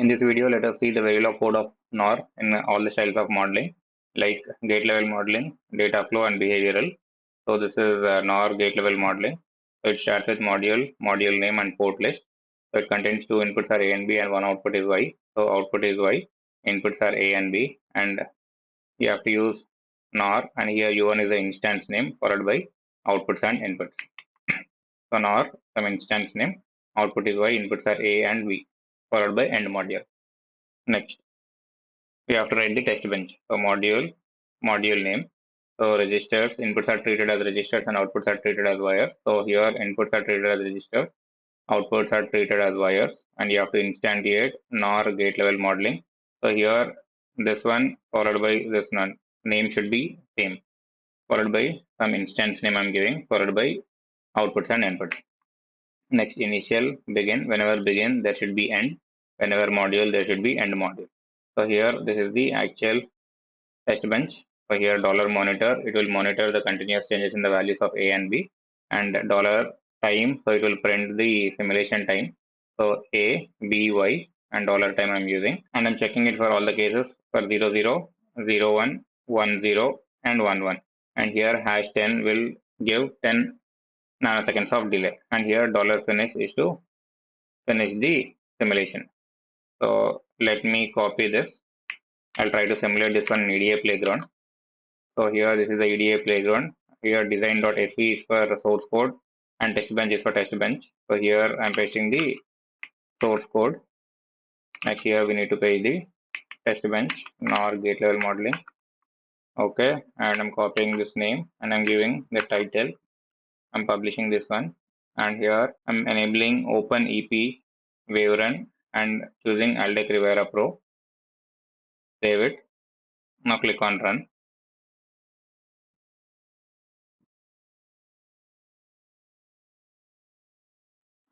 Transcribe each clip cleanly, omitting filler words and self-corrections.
In this video, let us see the Verilog code of NOR in all the styles of modeling, like gate level modeling, data flow, and behavioral. So this is NOR gate level modeling. So it starts with module name, and port list. So it contains two inputs are A and B, and one output is Y. So output is Y, inputs are A and B, and you have to use NOR, and here U1 is the instance name followed by outputs and inputs. So NOR, some instance name, output is Y, inputs are A and B, followed by end module. Next, we have to write the test bench. So module name. So registers, inputs are treated as registers and outputs are treated as wires. So here inputs are treated as registers, outputs are treated as wires, and you have to instantiate NOR gate level modeling. So here this one followed by this one name should be same, followed by some instance name I'm giving, followed by outputs and inputs. Next, initial, begin. Whenever begin, there should be end. Whenever module, there should be end module. So here, this is the actual test bench. So here, dollar monitor, it will monitor the continuous changes in the values of A and B, and dollar time, so it will print the simulation time. So A, B, Y, and dollar time I'm using, and I'm checking it for all the cases for 0, 0, 0, 1, 1, 0, and 1, 1. And here hash 10 will give 10 nanoseconds of delay, and here dollar finish is to finish the simulation. So let me copy this. I'll try to simulate this one in EDA Playground. So here this is the EDA Playground. Here design.se is for source code and testbench is for testbench. So here I'm pasting the source code. Next here we need to paste the testbench nor gate level modeling. Okay, and I'm copying this name and I'm giving the title. I'm publishing this one, and here I'm enabling Open EP Waverun and choosing Aldec Rivera Pro. Save it. Now click on Run.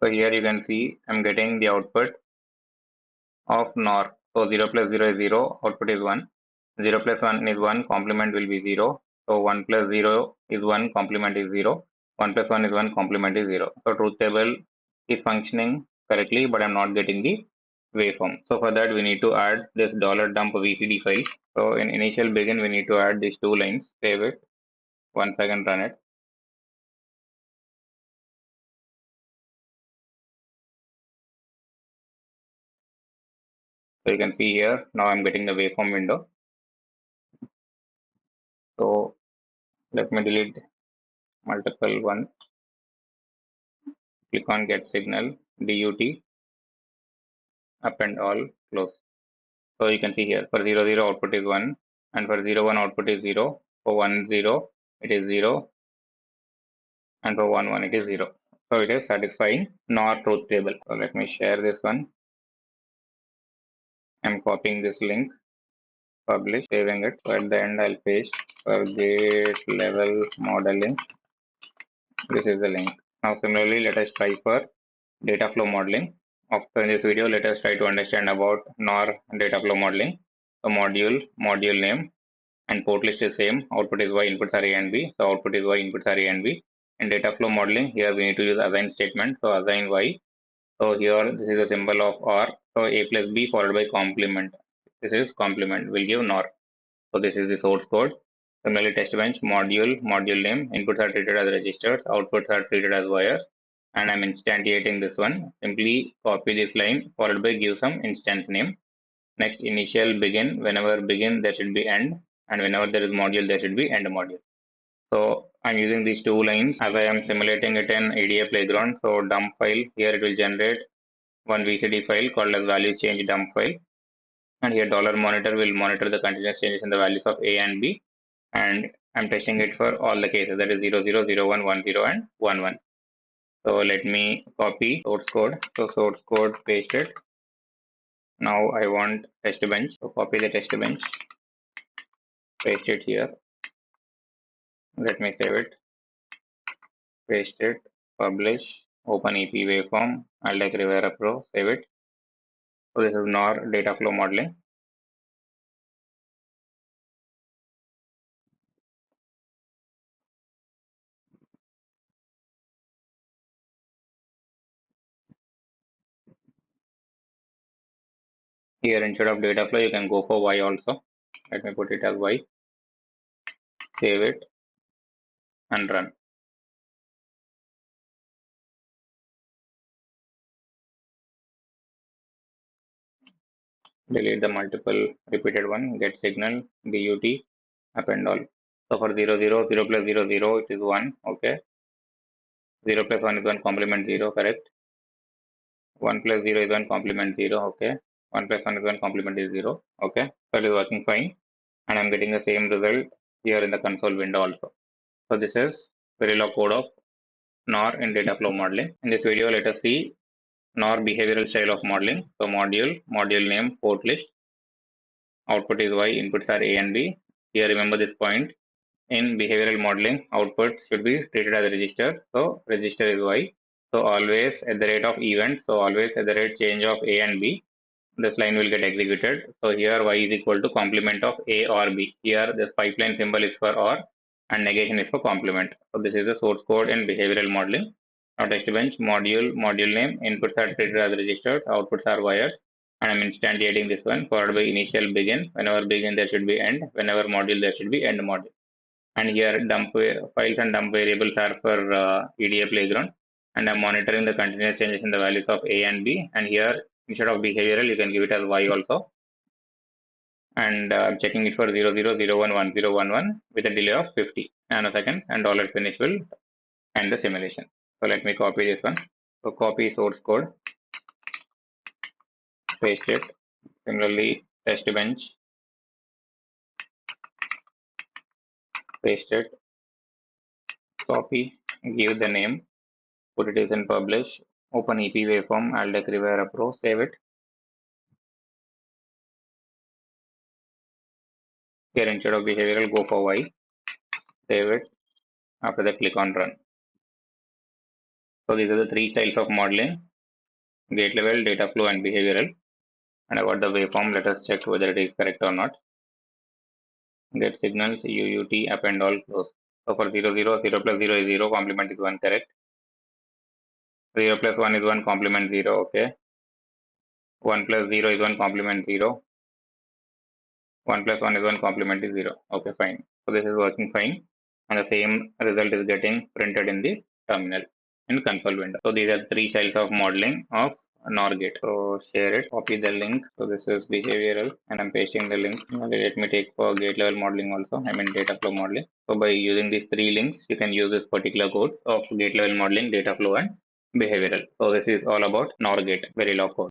So here you can see I'm getting the output of NOR. So 0 plus 0 is 0, output is 1. 0 plus 1 is 1, complement will be 0. So 1 plus 0 is 1, complement is 0. 1 plus 1 is 1, complement is 0. So truth table is functioning correctly, but I'm not getting the waveform. So for that we need to add this $dump VCD file. So in initial begin we need to add these two lines. Save it. Once again run it. So you can see here now I'm getting the waveform window. So let me delete multiple ones. Click on get signal, DUT, append all, close. So you can see here for 0 0 output is 1, and for 0 1 output is 0. For 1 0 it is 0, and for 1 1 it is 0. So it is satisfying NOR truth table. So let me share this one. I'm copying this link, publish, saving it. So at the end I'll paste for gate level modeling. This is the link. Now similarly let us try for data flow modeling. After this video, let us try to understand about NOR data flow modeling. So module name, and port list is same. Output is Y, inputs are A and B. So output is Y, inputs are A and B. In data flow modeling, here we need to use assign statement. So assign Y. So here this is a symbol of OR. So A plus B followed by complement. This is complement. Will give NOR. So this is the source code. Similarly, test bench module name. Inputs are treated as registers. Outputs are treated as wires. And I'm instantiating this one. Simply copy this line followed by give some instance name. Next, initial begin. Whenever begin, there should be end, and whenever there is module, there should be end module. So I'm using these two lines as I am simulating it in EDA Playground. So dump file, here it will generate one VCD file called as value change dump file, and here dollar monitor will monitor the continuous changes in the values of A and B, and I'm testing it for all the cases, that is 0 0 0 1 1 0 and 1 1. So let me copy source code. So source code, paste it. Now I want test bench. So copy the test bench, paste it here. Let me save it, paste it, publish, open EP waveform, Aldec Rivera Pro, save it. So this is NOR data flow modeling. Here instead of data flow, you can go for Y also. Let me put it as Y. Save it and run. Delete the multiple repeated one. Get signal, DUT, append all. So for 0, 0, 0 plus 0, 0, it is 1. Okay. 0 plus 1 is 1 complement 0. Correct. 1 plus 0 is 1 complement 0. Okay. 1 plus 1 is 1 complement is 0. Okay. So it is working fine. And I'm getting the same result here in the console window also. So this is Verilog code of NOR in Dataflow modeling. In this video, let us see NOR behavioral style of modeling. So module name, port list, output is Y, inputs are A and B. Here remember this point. In behavioral modeling, output should be treated as a register. So register is Y. So always at the rate of event. So always at the rate change of A and B, this line will get executed. So here Y is equal to complement of A or B. Here this pipeline symbol is for OR and negation is for complement. So this is the source code in behavioral modeling. Now Testbench module name, inputs are treated as registers, outputs are wires, and I'm instantiating this one followed by initial begin. Whenever begin there should be end. Whenever module there should be end module. And here dump files and dump variables are for EDA Playground. And I'm monitoring the continuous changes in the values of A and B. And here instead of behavioral, you can give it as Y also. And I'm checking it for 0, 0, 0, 1, 1, 0, 1, 1 with a delay of 50 nanoseconds, and $finish will end the simulation. So let me copy this one. So copy source code, paste it. Similarly, Testbench, paste it, copy, give the name, put it as in publish, open EP waveform, Aldec Rivera Pro, save it. Here instead of behavioral, go for Y, save it. After that, click on run. So these are the three styles of modeling: gate level, data flow, and behavioral. And about the waveform, let us check whether it is correct or not. Get signals, UUT, append all, close. So for 0, 0, 0 plus 0 is 0, complement is 1, correct. 0 plus 1 is 1, complement 0, okay. 1 plus 0 is 1, complement 0. 1 plus 1 is 1, complement is 0. Okay, fine. So this is working fine. And the same result is getting printed in the terminal in console window. So these are three styles of modeling of NOR gate. So share it, copy the link. So this is behavioral and I'm pasting the link. Let me take for gate level modeling also. I mean data flow modeling. So by using these three links, you can use this particular code of gate level modeling, data flow, and behavioral. So this is all about NOR gate, Verilog code.